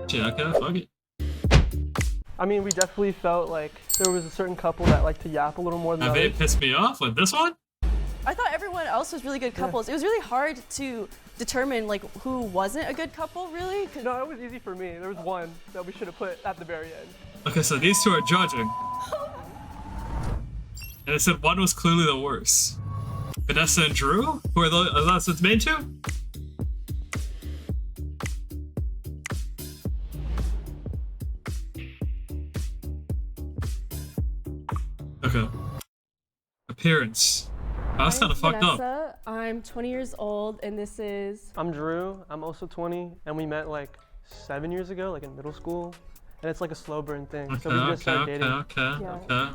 Yeah, okay, fuck it. I mean, we definitely felt like there was a certain couple that liked to yap a little more than Have others. it pissed me off with this one? I thought everyone else was really good couples. It was really hard to determine like who wasn't a good couple, really. No, it was easy for me. There was one that we should have put at the very end. Okay, so these two are judging. And it said one was clearly the worst. Vanessa and Drew? Who are those? That's its main two? Okay. Appearance. Oh, that's kind of fucked up. Vanessa, I'm 20 years old, and this is... I'm Drew. I'm also 20, and we met like 7 years ago, like in middle school. And it's like a slow burn thing. Okay, So we just started dating. Yeah.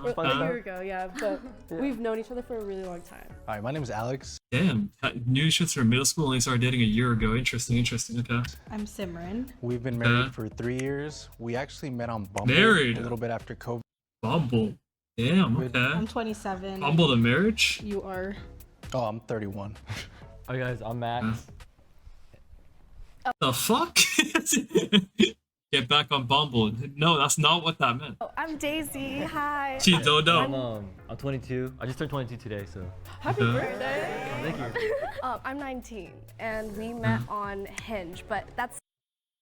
Fun A stuff. year ago, yeah, but we've known each other for a really long time. All right, my name is Alex. Damn. Knew each other from middle school and they started dating a year ago. Interesting, okay. I'm Simran. We've been married for 3 years. We actually met on Bumble Married? a little bit after COVID. Bumble. Damn, okay. I'm 27. Bumble to marriage? You are. Oh, I'm 31. Hi guys, I'm Max. The fuck? Get back on Bumble. No, that's not what that meant. Oh, I'm Daisy. Hi. She don't I'm know. I'm 22. I just turned 22 today, so Happy birthday. thank you. I'm 19, and we met on Hinge, but that's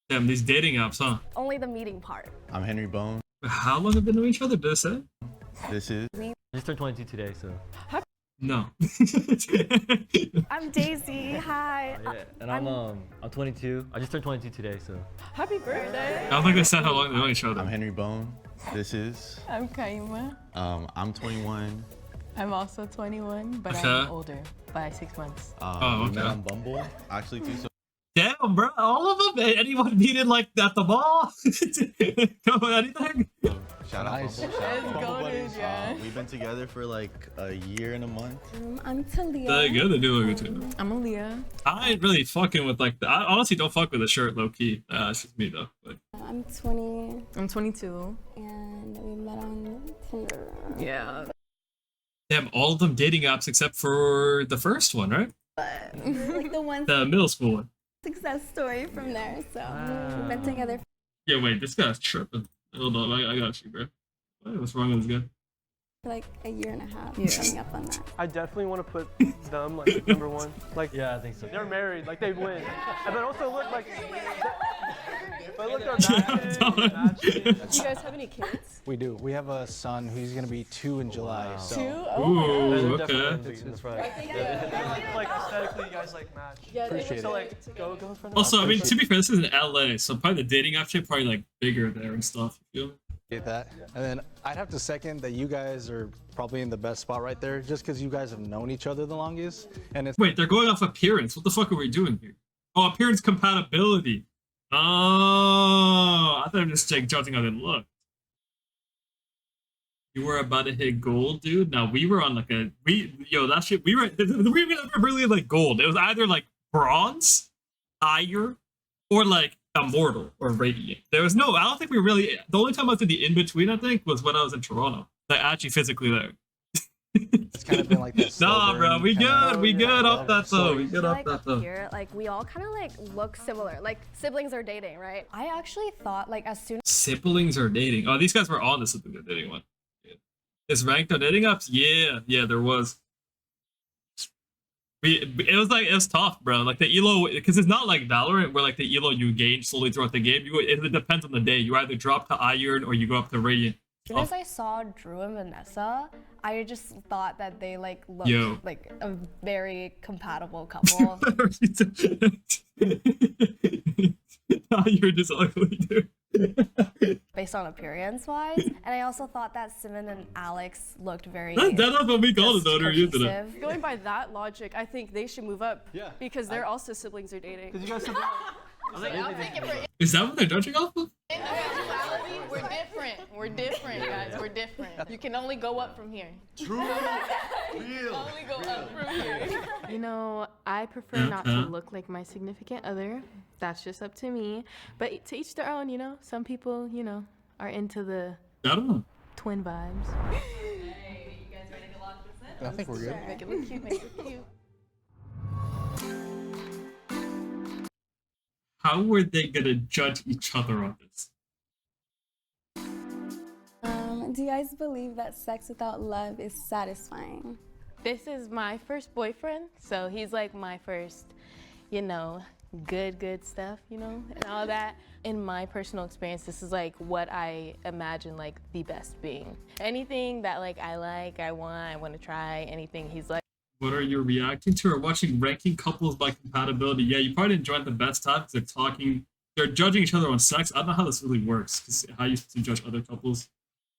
Damn, these dating apps, huh? only the meeting part. I'm Henry Bone. How long have you been to each other? Did it say? This is I just turned 22 today, so No. I'm Daisy. Hi. yeah. And I'm 22. I just turned 22 today, so Happy birthday. I don't think they said how long they know each other. I'm Henry Bone. This is I'm Kaima. I'm 21. I'm also 21, but Okay. I'm older by 6 months. Oh, We met okay. on Bumble actually too. So Damn, bro. All of them? Anyone needed like at the mall? Come on, anything? shout out Nice. Bumble. Shout out It's Bumble golden, buddies. yeah. We've been together for like a year and a month. I'm Talia. They're good. They do look good too. I'm Aaliyah. I ain't really fucking with like. I honestly don't fuck with a shirt, low key. It's just me though. Like, I'm 20, I'm 22. and we met on Tinder. Yeah. damn, all of them dating apps except for the first one, right? We're like the one The middle school one. success story from there. So we've been together Yeah, wait. This guy's tripping. Hold on, I got you, bro. What's wrong with this guy? for like a year and a half. Yeah. Coming up on that. I definitely want to put them like number one. Like yeah, I think so. they're married, like they win. And then also look like, but look, they're matching. Do you guys have any kids? We do. We have a son who's going to be 2 in July. So. 2? Oh my god. Ooh, They're okay. definitely- That's right. Like aesthetically, you guys like match. Yeah, they Appreciate look it. So great like, together. go for that. Also, I mean, to be fair, this is in LA, so probably the dating app shit probably like bigger there and stuff. You feel me? Get that. And then I'd have to second that you guys are probably in the best spot right there just because you guys have known each other the longest. And it's Wait, they're going off appearance. What the fuck are we doing here? Oh, appearance compatibility. Oh, I thought I'm just like judging how they look. You were about to hit gold, dude. Now we were on like that shit. We were never really like gold. It was either like bronze, higher, or like immortal or radiant. There was no. I don't think we really. The only time I was in the in between, I think, was when I was in Toronto. Like actually physically there. it's kind of been like this. Nah, bro, we good. We good off that though. We good off Like that up though. here, like we all kind of like look similar. Like siblings are dating, right? I actually thought like as soon Siblings are dating. Oh, these guys were on the sibling are dating one. Yeah. Is ranked on dating apps? Yeah, there was. It was tough, bro. Like the elo, because it's not like Valorant where like the elo you gain slowly throughout the game. It depends on the day. You either drop to iron or you go up to radiant. As soon as I saw Drew and Vanessa, I just thought that they like looked Yo. like a very compatible couple. You're just ugly, dude. Based on appearance wise, and I also thought that Simon and Alex looked very That's what we call it, just though. They're using it. cohesive. Going by that logic, I think they should move up. Yeah. Because they're also siblings are dating. Because you guys Is that what they're judging off of? Individuality, we're different. We're different, guys. We're different. You can only go up from here. True. Real. Only go up from here. You know, I prefer not to look like my significant other. That's just up to me. But to each their own, you know. Some people, you know, are into the I don't know. twin vibes. I think we're good. Make it look cute, make it look cute. how were they gonna judge each other on this? Do you guys believe that sex without love is satisfying? This is my first boyfriend, so he's like my first, you know, good stuff, you know, and all that. In my personal experience, this is like what I imagine like the best being. Anything that like I want to try, anything he's like. What are you reacting to or watching ranking couples by compatibility? Yeah, you probably enjoyed the best time because they're judging each other on sex. I don't know how this really works because how you supposed to judge other couples.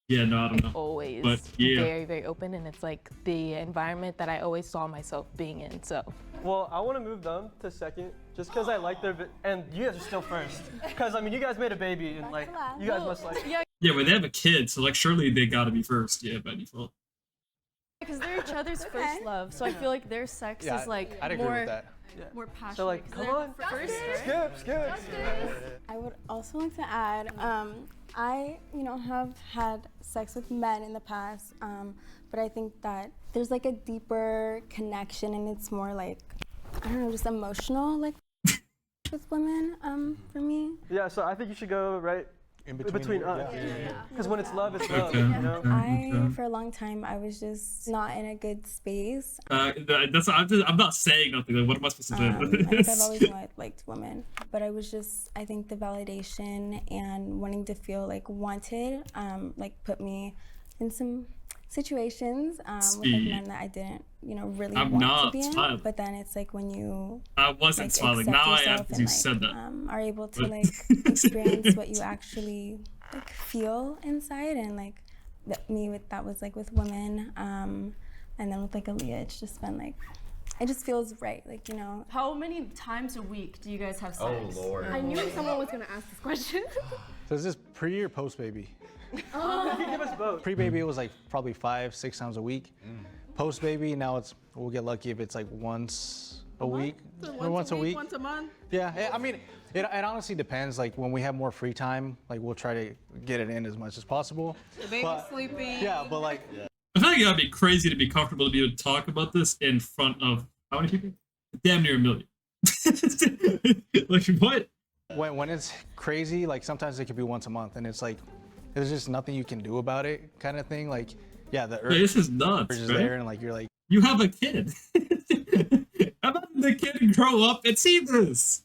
Yeah, no, I don't know. Always but, yeah. very open, and it's like the environment that I always saw myself being in, so. Well, I want to move them to second just because I like their, and you guys are still first. Because, I mean, you guys made a baby, and like, you guys must like. Yeah, but they have a kid, so like surely they gotta be first, yeah, by default. Because they're each other's first love, so I feel like their sex is like I'd agree with that. more passionate. So like, 'cause come they're on, first, skip. I would also like to add, I, have had sex with men in the past, but I think that there's like a deeper connection and it's more like, I don't know, just emotional, like with women, for me. Yeah, so I think you should go right In between us. Yeah. Because when it's love, it's love, Okay. you know? For a long time, I was just not in a good space. I'm not saying nothing. Like, what am I supposed to do? I think I've always known I liked women, but I think the validation and wanting to feel like wanted, like put me in some situations with like men that I didn't, really I'm want not to be in. smiling. But then it's like when you I wasn't like, smiling. accept Now I am yourself because and, you like, said that. are able to like experience what you actually like feel inside, and like that was like with women, and then with like Aaliyah, it's just been like. It just feels right, like, How many times a week do you guys have sex? Oh Lord. I knew someone was gonna ask this question. So is this pre or post baby? You can give us both. Pre baby it was like probably 5-6 times a week. Post baby now we'll get lucky if it's like once a week or once a week. Once a month. Yeah, I mean it honestly depends. Like when we have more free time, like we'll try to get it in as much as possible. The baby's But- sleeping. Yeah, but like I feel like it would be crazy to be comfortable to be able to talk about this in front of how many people? Damn near a million. Like what? when it's crazy, like sometimes it could be once a month, and it's like there's just nothing you can do about it, kind of thing. Like yeah, the urge This is nuts, is right? there, and like you're like. You have a kid. How about the kid grow up and see this?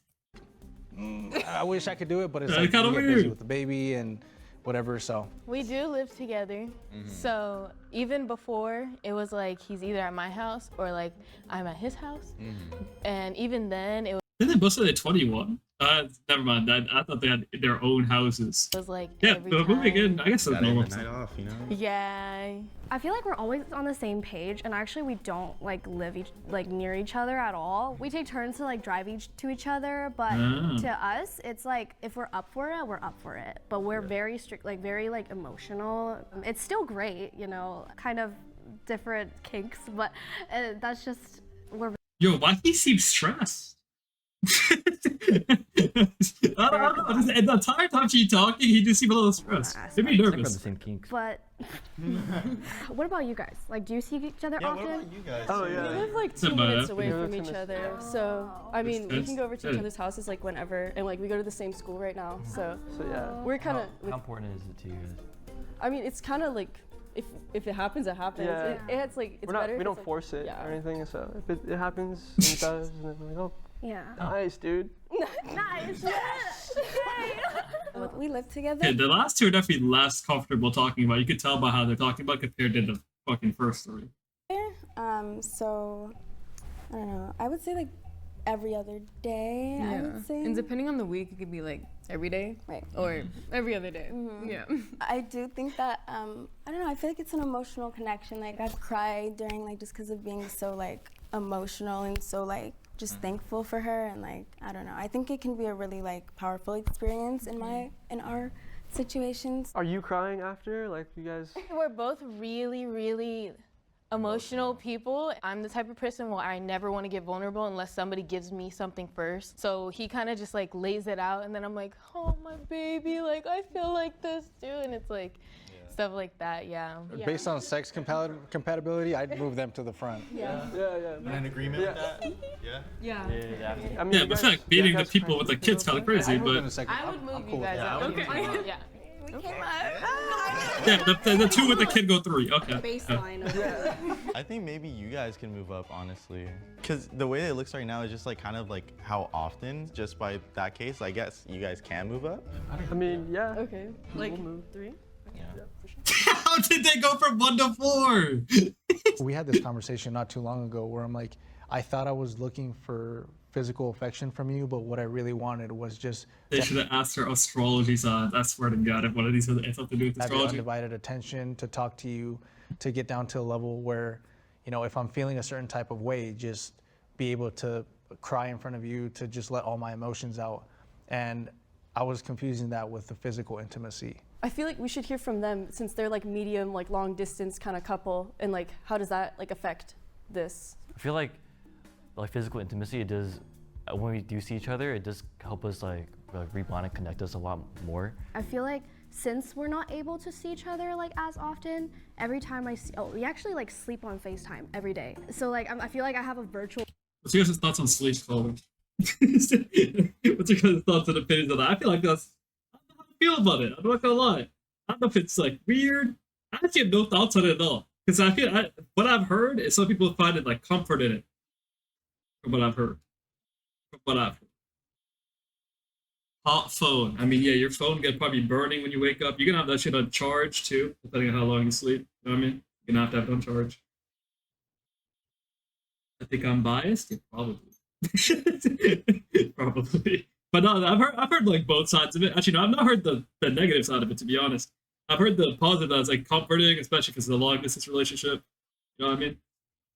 I wish I could do it, but it's Yeah, like kinda you get busy weird. with the baby and whatever. So We do live together, so even before it was like he's either at my house or like I'm at his house, and even then it Didn't they both say they're 21? Never mind. I thought they had their own houses. was like Yeah, every but moving time. in, I guess that's Gotta normal. end the night off, you know? Yeah. I feel like we're always on the same page, and actually we don't like live near each other at all. We take turns to like drive to each other, but to us, it's like if we're up for it, we're up for it. But we're very strict, like very like emotional. It's still great, kind of different kinks, but that's just we're. Yo, why he seem stressed? I don't know. Just, the entire time she talking, he just seemed a little stressed. Made me It's like we're the nervous. same kinks. But what about you guys? Like, do you see each other Yeah, what often? about you guys? Oh We yeah. live like 2 About minutes that. away Yeah. from each other, so I mean, we That's can go over to each good. other's houses like whenever, and like we go to the same school right now, so So yeah. we're kind How of. important is it to you guys? I mean, it's kind of like if it happens, it happens. Yeah. It's like it's better. We if don't it's, like- force it yeah. or anything. So if it happens, and it does, and then we're like, oh, Yeah. nice, dude. Nice. We live together. Yeah, the last two are definitely less comfortable talking about. You could tell by how they're talking about compared to the fucking first three. So I don't know. I would say like every other day. I would say. And depending on the week, it could be like every day Right. or every other day. Yeah. I do think that I don't know. I feel like it's an emotional connection. Like I've cried during like just because of being so like emotional and so like just thankful for her, and like I don't know. I think it can be a really like powerful experience in our situations. Are you crying after? Like you guys? We're both really emotional people. I'm the type of person where I never want to get vulnerable unless somebody gives me something first. So he kind of just like lays it out, and then I'm like, oh my baby, like I feel like this too, and it's like stuff like that. Yeah. Based on sex compatibility, I'd move them to the front. Yeah. In agreement with that? Yeah. Yeah. Yeah. I mean, Yeah, you but I guys- feel like beating you the guys people crank with the it kids kind of crazy, I'd move in but a second. I would I'm move cool you with guys that. up. Okay. Yeah. yeah, the two with the kid go 3. Okay. Baseline. I think maybe you guys can move up, honestly. Because the way it looks right now is just like kind of like how often, just by that case, I guess you guys can move up. I mean, yeah. Okay. Like We'll move. 3? How did they go from 1 to 4? We had this conversation not too long ago where I'm like, I thought I was looking for physical affection from you, but what I really wanted was just They should have asked her astrology signs. I swear to God, if one of these has something to do with have your astrology. undivided attention, to talk to you, to get down to a level where, you know, if I'm feeling a certain type of way, just be able to cry in front of you, to just let all my emotions out. And I was confusing that with the physical intimacy. I feel like we should hear from them since they're like medium, like long distance kind of couple, and like how does that like affect this? I feel like physical intimacy, it does, when we do see each other, it does help us like rebond and connect us a lot more. I feel like since we're not able to see each other like as often, every time I see, we actually like sleep on FaceTime every day. So like I feel like I have a virtual. What's your guys' thoughts on sleep calling? What's your guys' thoughts and opinions on that? I feel like that's, I don't know how to feel about it. I'm not gonna lie. I don't know if it's like weird. I actually have no thoughts on it at all. Because I feel, what I've heard is some people find it like comfort in it. From what I've heard. Hot phone. I mean, yeah, your phone gets probably burning when you wake up. You're gonna have that shit on charge too, depending on how long you sleep. You know what I mean? You're gonna have to have it on charge. I think I'm biased. Yeah, probably. Probably. But no, I've heard like both sides of it. Actually, no, I've not heard the negative side of it, to be honest. I've heard the positive that's like comforting, especially because of the long distance relationship. You know what I mean?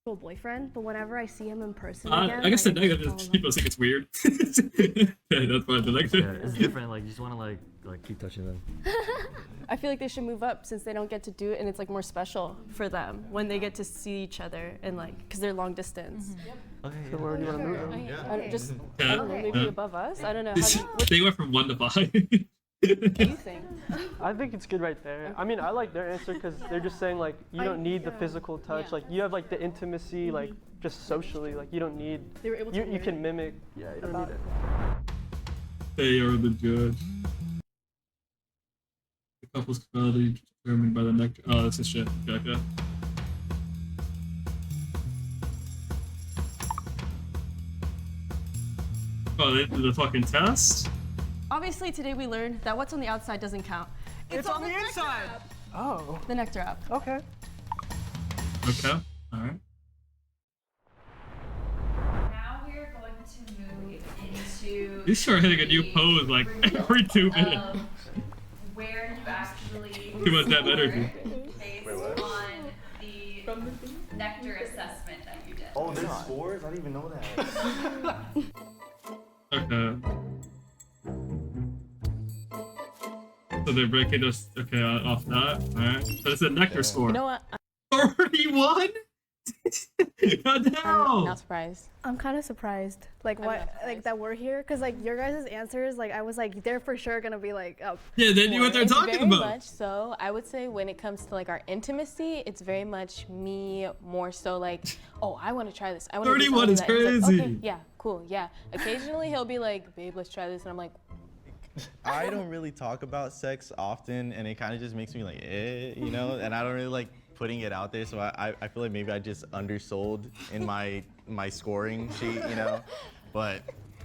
boyfriend, but whenever I see him in person again, I guess the like, negative is people think it's weird. Yeah, that's fine. The negative. Yeah, it's different. Like you just want to like keep touching them. I feel like they should move up since they don't get to do it, and it's like more special for them when they get to see each other and like because they're long distance. Okay. So where do you want to move them? I don't, just Yeah. I don't know, maybe Yeah. above us. I don't know. How do you, what They went from 1 to 5. do you think? I think it's good right there. I mean, I like their answer because they're just saying like you don't need the physical touch. Yeah. Like you have like the intimacy, like just socially. Like you don't need. They were able to You marry can mimic. Yeah, you don't about need it. They are the judge. The couple's quality determined by the nectar. Oh, this is shit. Okay. Oh, they did the fucking test? Obviously, today we learned that what's on the outside doesn't count. It's on the inside. Oh. The Nectar app. Okay. Okay. Alright. Now we are going to move into. You start hitting a new pose like every 2 minutes. Where you actually. Too much damn energy. Based on the nectar assessment that you did. Oh, there's scores? I didn't even know that. Okay. So they're breaking us off that. Alright. But it's a nectar score. You know what? 31? God I'm damn! not surprised. I'm kind of surprised, like I'm what, not like surprised. that we're here, cause like your guys' answers, like I was like they're for sure gonna be like up. Yeah, they knew what they're It's talking very about. much so. I would say when it comes to like our intimacy, it's very much me more so like, oh, I want to try this. I want to 31 is Like, crazy. okay, yeah, cool, yeah. Occasionally he'll be like, babe, let's try this, and I'm like, I don't really talk about sex often, and it kind of just makes me like, you know, and I don't really like putting it out there, so I feel like maybe I just undersold in my scoring sheet, you know, but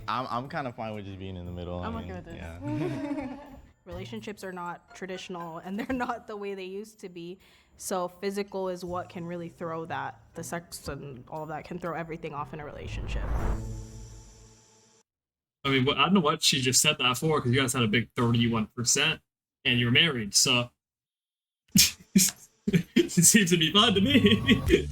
I'm kind of fine with just being in the middle. I'm I okay mean, with this. Yeah. Relationships are not traditional and they're not the way they used to be. So physical is what can really throw that. The sex and all of that can throw everything off in a relationship. I mean, I don't know what she just said that for, because you guys had a big 31%, and you're married, so it seems to be fun to me.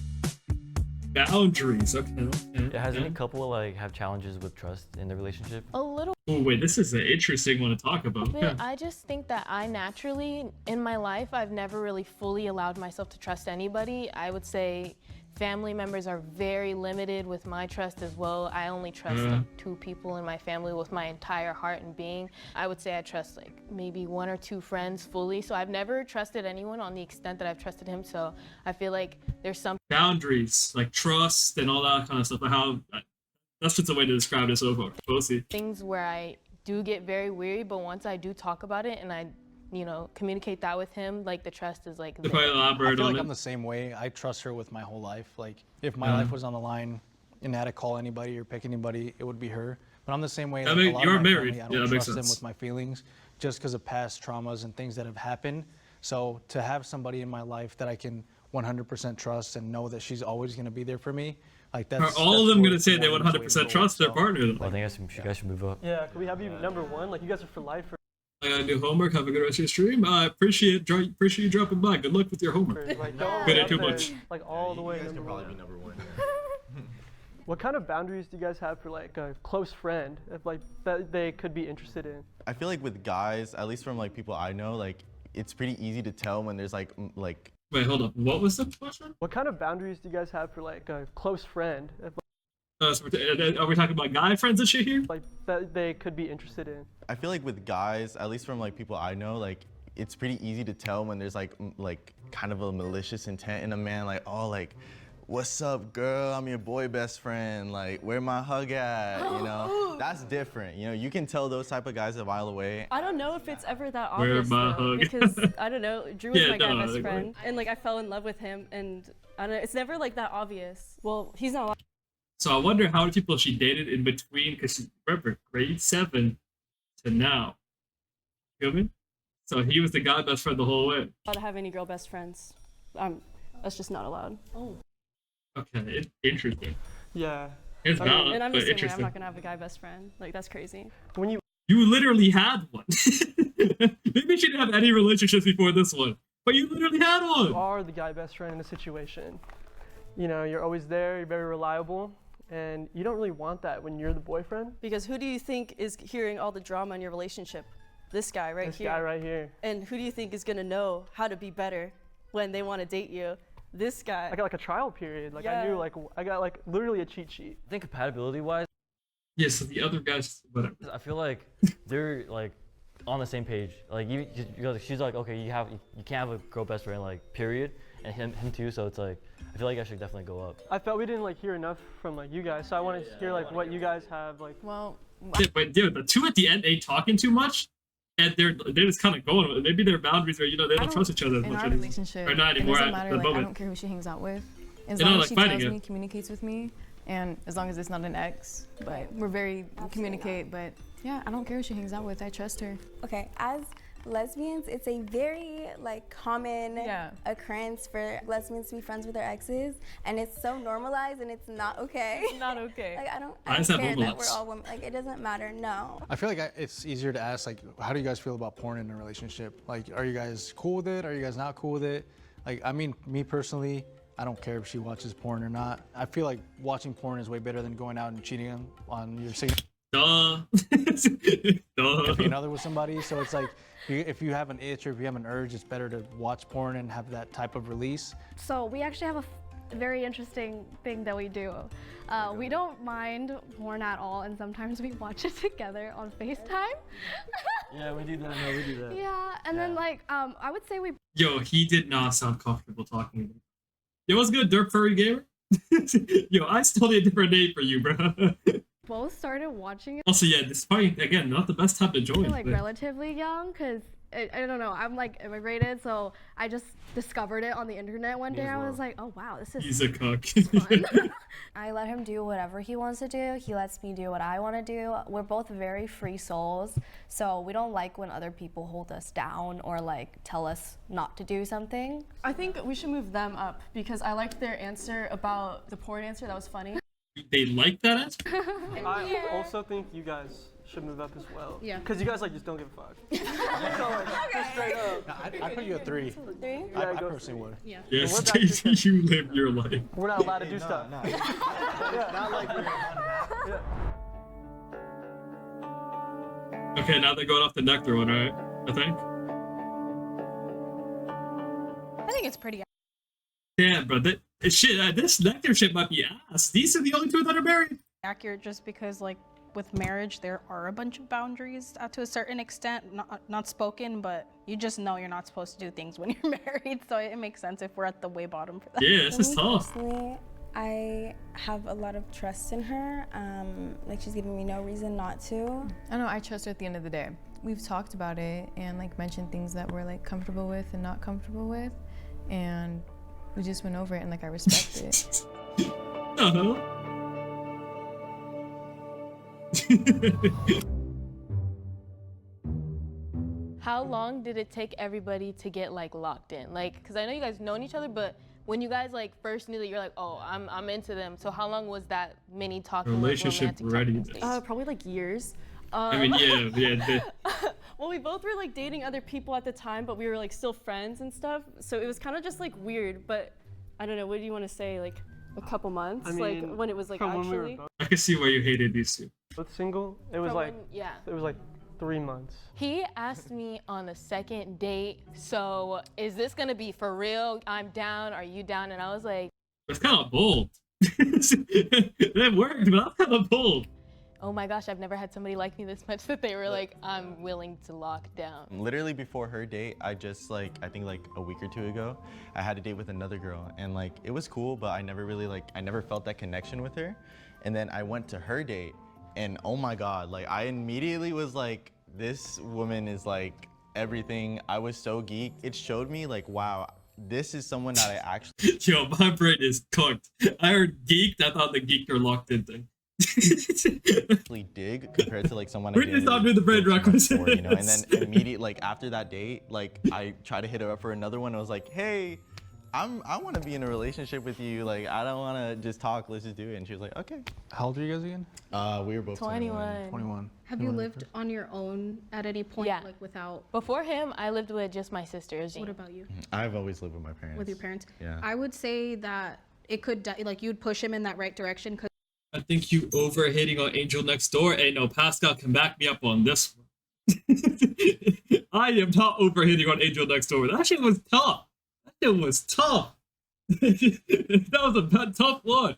Boundaries, okay. Yeah, has any couple like have challenges with trust in the relationship? a little Oh wait, this is an interesting one to talk about. bit. I just think that I naturally, in my life, I've never really fully allowed myself to trust anybody. I would say Family members are very limited with my trust as well. I only trust like 2 people in my family with my entire heart and being. I would say I trust like maybe 1 or 2 friends fully. So I've never trusted anyone on the extent that I've trusted him. So I feel like there's some boundaries, like trust and all that kind of stuff. How that's just a way to describe it so far. We'll see. things where I do get very weary, but once I do talk about it and I, you know, communicate that with him, like the trust is like If I I elaborate feel on like it. I'm the same way. I trust her with my whole life. Like if my life was on the line and I had to call anybody or pick anybody, it would be her. But I'm the same way. I Like, mean, a lot you're of my married. family, I Yeah, don't that makes trust them sense. with my feelings just because of past traumas and things that have happened. So to have somebody in my life that I can 100% trust and know that she's always going to be there for me, like Are that's all of that's them worth gonna say more they than just waiting 100% for trust their work. partner though? Well, I think you guys should move up. Yeah, can we have you number 1? Like you guys are for life. I gotta do homework. Have a good rest of your stream. I appreciate you dropping by. Good luck with your homework. Like, don't Good way at too up there, much. like all the way. You guys number can probably one. be number 1. What kind of boundaries do you guys have for like a close friend, if like that they could be interested in? I feel like with guys, at least from like people I know, like it's pretty easy to tell when there's like Wait, hold up. What was the question? What kind of boundaries do you guys have for like a close friend, if So are we talking about guy friends and shit here? like that they could be interested in? I feel like with guys, at least from like people I know, like it's pretty easy to tell when there's like kind of a malicious intent in a man, like, oh, like, what's up, girl? I'm your boy best friend. Like, where my hug at? You know, that's different. You know, you can tell those type of guys a mile away. I don't know if it's ever that Where obvious my though, hug? because I don't know. Drew was Yeah, my guy no, best like, friend, and like I fell in love with him, and I don't know. It's never like that obvious. Well, he's not allowed So I wonder how many people she dated in between, because remember, grade 7 to now. Feel me? So he was the guy best friend the whole way. to have any girl best friends. That's just not allowed. Oh. Okay, interesting. Yeah. It's I mean, valid, and I'm but the same way. I'm interesting. not gonna have a guy best friend. Like that's crazy. When you literally had one. Maybe she didn't have any relationships before this one, but you literally had one. are the guy best friend in a situation, you know, you're always there, you're very reliable, and you don't really want that when you're the boyfriend. Because who do you think is hearing all the drama in your relationship? This guy right This here. guy right here. And who do you think is gonna know how to be better when they want to date you? This guy. I got like a trial period. Like Yeah. I knew, like I got like literally a cheat sheet. I think compatibility-wise, Yeah, so the other guys, whatever. I feel like they're like on the same page. Like she's like, okay, you can't have a girl best friend, like period, and him too. So it's like I feel like I should definitely go up. I felt we didn't like hear enough from like you guys, so I wanted to hear like what you guys have like. Well, Yeah, but dude, the 2 at the end ain't talking too much, and they're just kind of going. Maybe their boundaries are, you know, they don't trust each other as in much our anymore. relationship, Or not it anymore doesn't at matter. the Like, I moment. don't care who she hangs out with, as They're long not, as she like, tells fighting me, it. communicates with me, and as long as it's not an ex. But we're very communicate. But yeah, I don't care who she hangs out with. I trust her. Okay, as lesbians, it's a very like common occurrence for lesbians to be friends with their exes, and it's so normalized, and it's not okay. It's not okay. Like I don't Why is that care that normalized? we're all women. Like it doesn't matter. No. I feel like it's easier to ask, like, how do you guys feel about porn in a relationship? Like, are you guys cool with it? Are you guys not cool with it? Like, I mean, me personally, I don't care if she watches porn or not. I feel like watching porn is way better than going out and cheating on your significant other with somebody. So it's like, if you have an itch or if you have an urge, it's better to watch porn and have that type of release. So we actually have a very interesting thing that we do. We don't mind porn at all, and sometimes we watch it together on FaceTime. Yeah, we do that. No, we do that. Yeah, and then like I would say we Yo, he did not sound comfortable talking to me. Yo, what's good, Derp Furry Gamer? Yo, I still need a different name for you, bro. both started watching it Also, yeah, this fight, again, not the best time to join. like but- relatively young, because I don't know, I'm like immigrated, so I just discovered it on the internet one day. I was like, oh wow, this is He's a cook. fun. I let him do whatever he wants to do. He lets me do what I want to do. We're both very free souls, so we don't like when other people hold us down or like tell us not to do something. I think we should move them up because I liked their answer about the porn answer. That was funny. They like that answer? I also think you guys should move up as well. Yeah. Because you guys like just don't give a fuck. So, like, just straight up. I'd put you at 3. Three? I personally would. Yeah. Yes, We're back to Stacey, you live your life. We're not allowed to do stuff. Not like Okay, now they're going off the nectar one, right? I think. I think it's pretty Damn, bro. Shit, this nectar shit might be ass. These are the only two that are married. Accurate, just because like with marriage there are a bunch of boundaries to a certain extent, not spoken, but you just know you're not supposed to do things when you're married, so it makes sense if we're at the way bottom for that. Yeah, this is tough. Personally, I have a lot of trust in her. Like she's giving me no reason not to. I know I trust her at the end of the day. We've talked about it and like mentioned things that we're like comfortable with and not comfortable with, and we just went over it and like I respect it. Uh-huh. How long did it take everybody to get like locked in? Like, cause I know you guys known each other, but when you guys like first knew that you're like, oh, I'm into them. So how long was that mini talking? Relationship ready? Probably like years. I mean, yeah. Well, we both were like dating other people at the time, but we were like still friends and stuff. So it was kind of just like weird. But I don't know. What do you want to say? Like a couple months, I mean, like when it was like from when we were actually. I can see why you hated these two. both single. It was like it was like 3 months. He asked me on a second date, so is this gonna be for real? I'm down, are you down? And I was like, It's kind of bold. That worked, but that's kind of bold. oh my gosh, I've never had somebody like me this much that they were like, I'm willing to lock down. Literally before her date, I just I think like a week or two ago, I had a date with another girl, and like it was cool, but I never really I never felt that connection with her. And then I went to her date, and oh my God, like I immediately was like, this woman is like everything. I was so geeked. It showed me like, wow, this is someone that I actually. Yo, my brain is cooked. I heard geeked. I thought the geeked or locked in thing. Actually dig compared to like someone I We didn't stop doing the brain rock for, you know. And then immediately like after that date, like I tried to hit her up for another one. I was like, hey, I want to be in a relationship with you. Like I don't want to just talk. Let's just do it. And she was like, okay. How old are you guys again? We were both 21. 21. Have you lived on your own at any point, like without? Before him, I lived with just my sisters. What about you? I've always lived with my parents. With your parents? Yeah. I would say that it could, like you'd push him in that right direction. I think you over-hitting on Angel Next Door. Hey, no, Pascal can back me up on this one. I am not over-hitting on Angel Next Door. That shit was tough. That shit was tough. That was a tough one.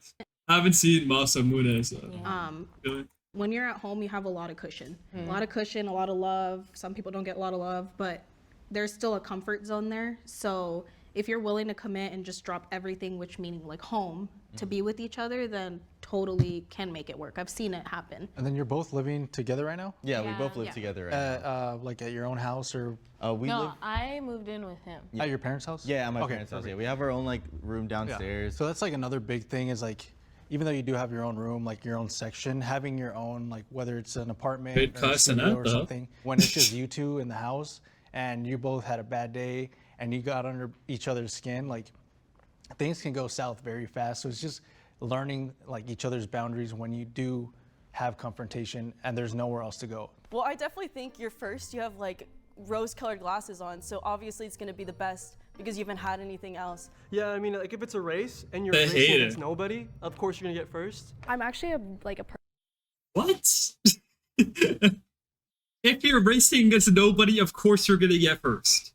I haven't seen Masamune, so. When you're at home, you have a lot of cushion. A lot of cushion, a lot of love. Some people don't get a lot of love, but there's still a comfort zone there. So if you're willing to commit and just drop everything, which meaning like home, to be with each other, then totally can make it work. I've seen it happen. And then you're both living together right now? Yeah, we both live together right now. Like at your own house or? No, I moved in with him. At your parents' house? Yeah, at my parents' house. Yeah, we have our own like room downstairs. Yeah. So that's like another big thing is like, even though you do have your own room, like your own section, having your own, like whether it's an apartment or, a studio or something, when it's just you two in the house and you both had a bad day and you got under each other's skin, like things can go south very fast. So it's just learning like each other's boundaries when you do have confrontation and there's nowhere else to go. Well, I definitely think you're first. You have like rose-colored glasses on, so obviously it's gonna be the best because you haven't had anything else. Yeah, I mean, like if it's a race and you're racing against nobody, of course you're gonna get first. I'm actually a What? If you're racing against nobody, of course you're gonna get first.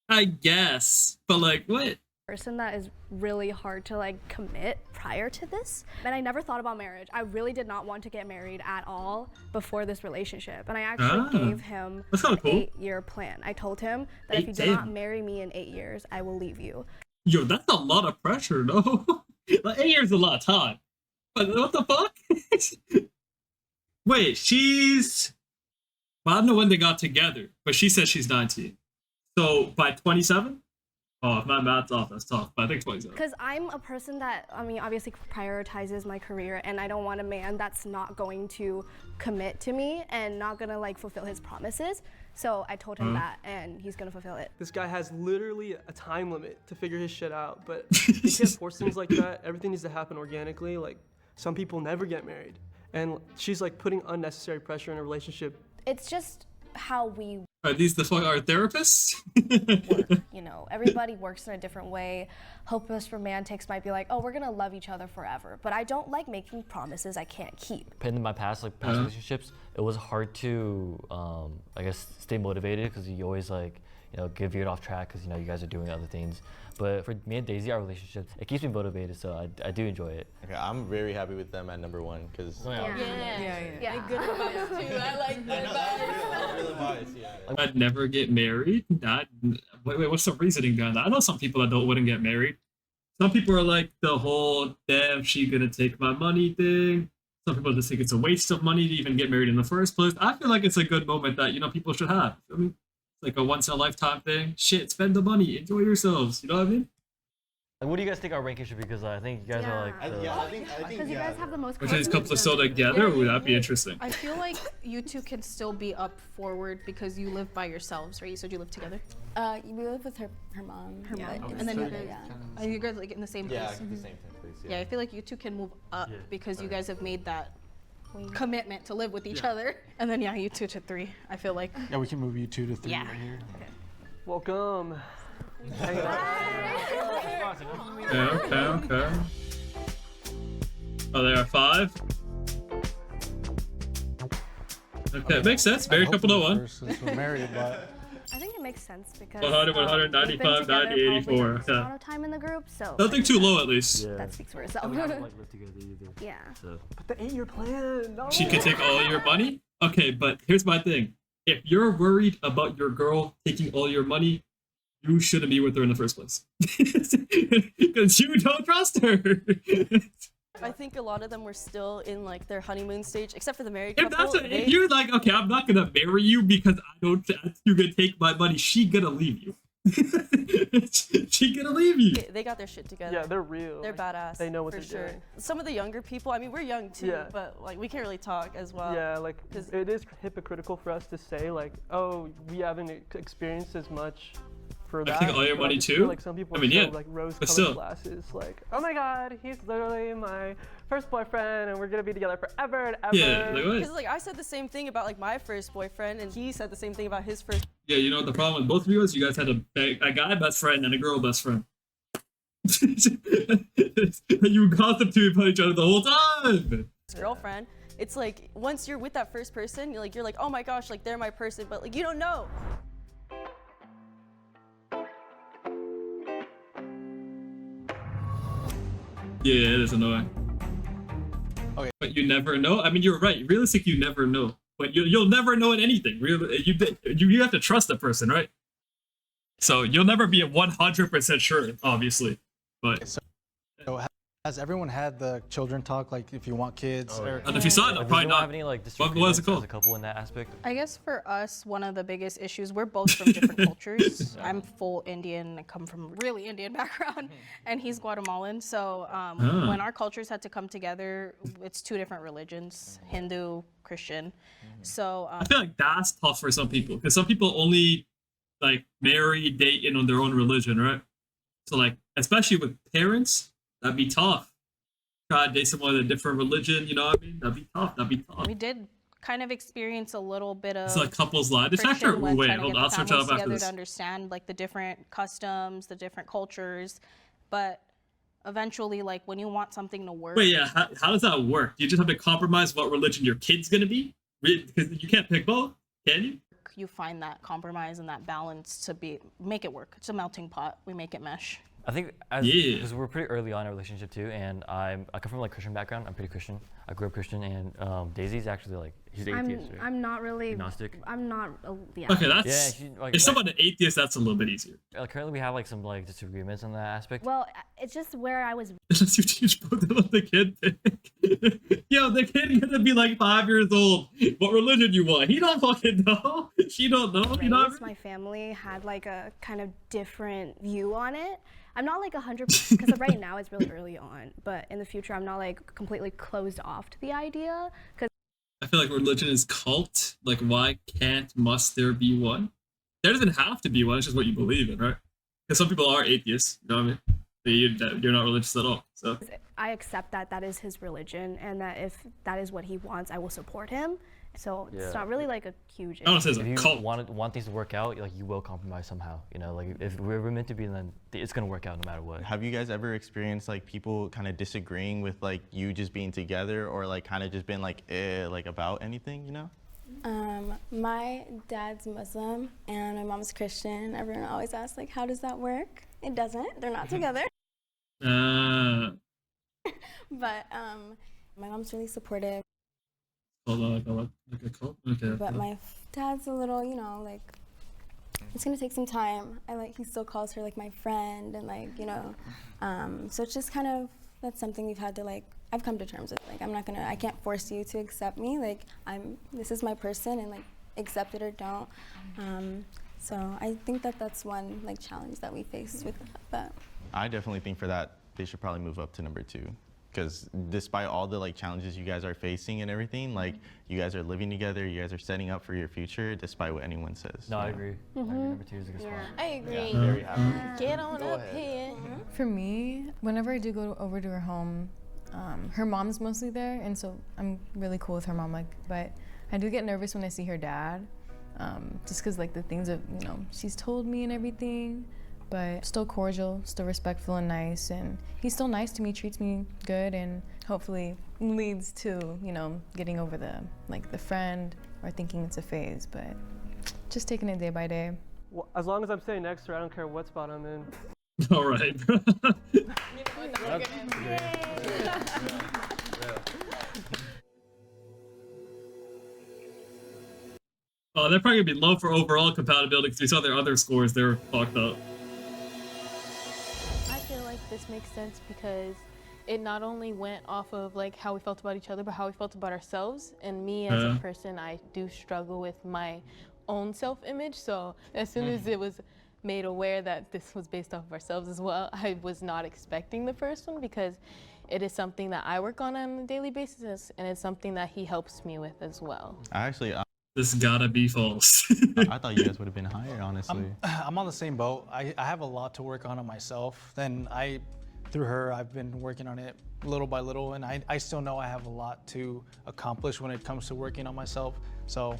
I guess, but like what? Person that is really hard to like commit prior to this, and I never thought about marriage. I really did not want to get married at all before this relationship, and I actually gave him an 8-year plan. I told him that if you do not marry me in 8 years, I will leave you. Yo, that's a lot of pressure, no? Like 8 years is a lot of time. But what the fuck? Wait, well, I don't know when they got together, but she said she's 19. So by 27? Oh, if my math's off, that's tough, but I think 27. Because I'm a person that, I mean, obviously prioritizes my career, and I don't want a man that's not going to commit to me and not gonna like fulfill his promises. So I told him that, and he's gonna fulfill it. This guy has literally a time limit to figure his shit out, but you can't force things like that. Everything needs to happen organically. Like, some people never get married, and she's like putting unnecessary pressure in a relationship. It's just how we Are these our therapists? work, you know, everybody works in a different way. Hopeless romantics might be like, oh, we're gonna love each other forever, but I don't like making promises I can't keep. In my past relationships, it was hard to I guess stay motivated because you always like give you it off track because you guys are doing other things. But for me and Daisy, our relationship, it keeps me motivated, so I do enjoy it. Okay, I'm very happy with them at number 1 because. Yeah. Good advice too. I like that advice. Real advice, yeah. I'd never get married. Wait, what's the reasoning behind that? I know some people that wouldn't get married. Some people are like the whole damn she gonna take my money thing. Some people just think it's a waste of money to even get married in the first place. I feel like it's a good moment that people should have. I mean, it's like a once in a lifetime thing. Shit, spend the money, enjoy yourselves. You know what I mean? Like, what do you guys think our ranking should be? Because I think you guys are like. I think Because you guys have the most. Which these couples are still together? Ooh, that'd be interesting. I feel like you two can still be up forward because you live by yourselves, right? You said you live together. We live with her mom. Her mom. And then are you guys like in the same place? Yeah, the same place. Yeah, I feel like you two can move up because you guys have made that commitment to live with each other. And then you 2 to 3. I feel like. Yeah, we can move you 2 to 3 right here. Welcome. Okay. Oh, there are 5. Okay, makes sense. Married couple to 1. Since we're married, but I think it makes sense because 100, 195, 90, 84. A lot of time in the group, so Nothing too low, at least. that speaks for itself. And we haven't live together either. Yeah. So. But the 8-year plan. No. She could take all your money? Okay, but here's my thing. If you're worried about your girl taking all your money, you shouldn't be with her in the first place. Because you don't trust her. I think a lot of them were still in like their honeymoon stage, except for the married If couple. if you're like, okay, I'm not gonna marry you because I don't trust you're gonna take my money, she gonna leave you. She gonna leave you. They got their shit together. Yeah, they're real. They're badass. They know what for they're sure. doing. Some of the younger people, I mean, we're young too, but like we can't really talk as well. Yeah, like it is hypocritical for us to say like, oh, we haven't experienced as much for that. I think all your but money I just too? feel like some people I mean, are so, yeah, like but rose-colored still. glasses, like, oh my god, he's literally my first boyfriend, and we're gonna be together forever and ever. Yeah, like what? Because like I said the same thing about like my first boyfriend, and he said the same thing about his first. Yeah, you know what the problem with both of you is? You guys had a guy best friend and a girl best friend. You gossip to about each other the whole time. Girlfriend. It's like once you're with that first person, you're like, oh my gosh, like they're my person, but like you don't know. Yeah, it is annoying. Okay. But you never know. I mean, you're right. Realistic, you never know. But you'll never know in anything. You have to trust the person, right? So you'll never be 100% sure, obviously. But so has everyone had the children talk? Like, if you want kids, or and if you saw it, Like, probably we don't not. have any like What disagreements was it called? as a couple in that aspect. I guess for us, one of the biggest issues, we're both from different cultures. I'm full Indian, I come from a really Indian background, and he's Guatemalan. So when our cultures had to come together, it's 2 different religions, Hindu, Christian. So I feel like that's tough for some people because some people only like marry, date in on their own religion, right? So like, especially with parents, that'd be tough. Try to date someone with a different religion, you know what I mean? That'd be tough. we did kind of experience a little bit of It's like couples life. It's friction actually when wait, trying to hold get on, I'll the search it up families after together this. to understand like the different customs, the different cultures, but eventually, like when you want something to work, Wait, yeah, how does that work? You just have to compromise what religion your kid's gonna be? Because you can't pick both, can you? you find that compromise and that balance to make it work. It's a melting pot. We make it mesh. I think because we're pretty early on in our relationship too, and I come from like Christian background. I'm pretty Christian. I grew up Christian, and Daisy's actually like she's atheist. Right? I'm not really agnostic. I'm not. Yeah. Okay, that's if someone an atheist, that's a little bit easier. Currently, we have like some like disagreements on that aspect. Well, it's just where I was. Unless you teach both of them the kid thing. Yo, the kid gonna be like 5 years old. What religion you want? He don't fucking know. She don't know. You know. My family had like a kind of different view on it. I'm not like 100% because right now it's really early on, but in the future I'm not like completely closed off to the idea. Because I feel like religion is cult. Like, why must there be one? There doesn't have to be one. It's just what you believe in, right? Because some people are atheists. You know what I mean? You're not religious at all. So I accept that that is his religion, and that if that is what he wants, I will support him. So it's not really like a huge issue. If you want things to work out, like you will compromise somehow. You know, like if we're meant to be, then it's gonna work out no matter what. Have you guys ever experienced like people kind of disagreeing with like you just being together, or like kind of just been like about anything? You know? My dad's Muslim and my mom's Christian. Everyone always asks, like, how does that work? It doesn't. They're not together. But my mom's really supportive. Like a cult? Okay. But my dad's a little, you know, like, it's gonna take some time. He still calls her like my friend, and like, you know, so it's just kind of, that's something we've had to like, I've come to terms with. Like, I can't force you to accept me. Like, this is my person, and like, accept it or don't. So I think that's one like challenge that we face with that. I definitely think for that, they should probably move up to number 2. Because despite all the like challenges you guys are facing and everything, like you guys are living together, you guys are setting up for your future, despite what anyone says. No, I agree. I agree. Number 2 is a good spot. I agree. Yeah, very happy. Get on up here. For me, whenever I do go over to her home, her mom's mostly there, and so I'm really cool with her mom. Like, but I do get nervous when I see her dad, just because like the things that, you know, she's told me and everything. But still cordial, still respectful and nice, and he's still nice to me, treats me good, and hopefully leads to, you know, getting over the friend or thinking it's a phase. But just taking it day by day. Well, as long as I'm staying next to her, I don't care what spot I'm in. All right. Oh, they're probably gonna be low for overall compatibility because we saw their other scores. They were fucked up. I feel like this makes sense because it not only went off of like how we felt about each other, but how we felt about ourselves. And me as a person, I do struggle with my own self-image. So as soon as it was made aware that this was based off of ourselves as well, I was not expecting the first one because it is something that I work on a daily basis, and it's something that he helps me with as well. This gotta be false. I thought you guys would have been higher, honestly. I'm on the same boat. I have a lot to work on it myself. Then through her, I've been working on it little by little, and I still know I have a lot to accomplish when it comes to working on myself. So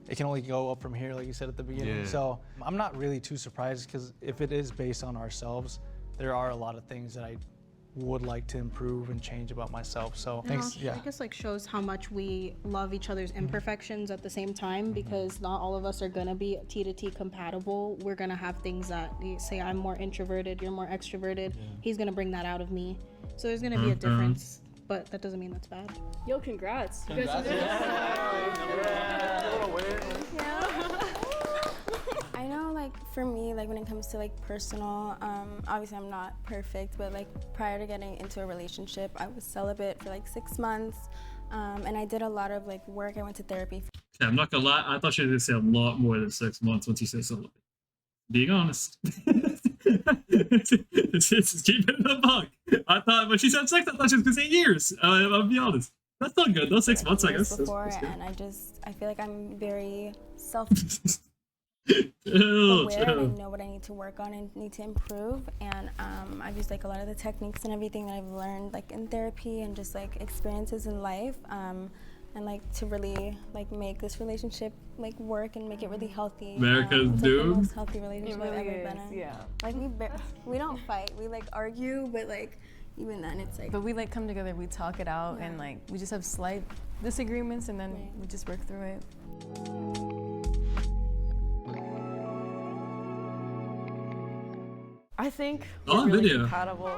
it can only go up from here, like you said at the beginning. Yeah. So I'm not really too surprised because if it is based on ourselves, there are a lot of things that I would like to improve and change about myself. So thanks. I guess like shows how much we love each other's imperfections at the same time, because not all of us are gonna be T to T compatible. We're gonna have things that you say I'm more introverted, you're more extroverted. He's gonna bring that out of me. So there's gonna be a difference, but that doesn't mean that's bad. Yo, congrats. You Congrats. I know, like, for me, like, when it comes to, like, personal, obviously I'm not perfect, but, like, prior to getting into a relationship, I was celibate for, like, 6 months, and I did a lot of, like, work. I went to therapy. Yeah, I'm not gonna lie. I thought she was gonna say a lot more than 6 months once you said celibate. Being honest. it's keeping it a bug. I thought when she said 6, I thought she was gonna say years. I'll be honest. That's not good. Those 6 months, I guess. Before, that's and I feel like I'm very aware, and I know what I need to work on and need to improve, and I've used like a lot of the techniques and everything that I've learned like in therapy and just like experiences in life, and like to really like make this relationship like work and make it really healthy. America's it's dude. Like the most healthy relationship It really I've ever been is, in. yeah. Like we don't fight, we like argue, but like even then it's like. But we like come together, we talk it out, and like we just have slight disagreements, and then we just work through it. I think Oh, we're really video. compatible.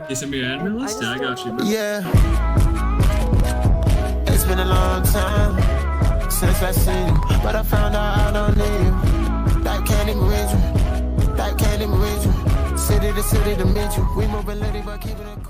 You send me your anime list? Yeah, I got you. Bro. Yeah. It's been a long time since I seen you, but I found out I don't need you. That can't enrich you. That can't enrich you. City to meet you. We moving litty, but keeping it.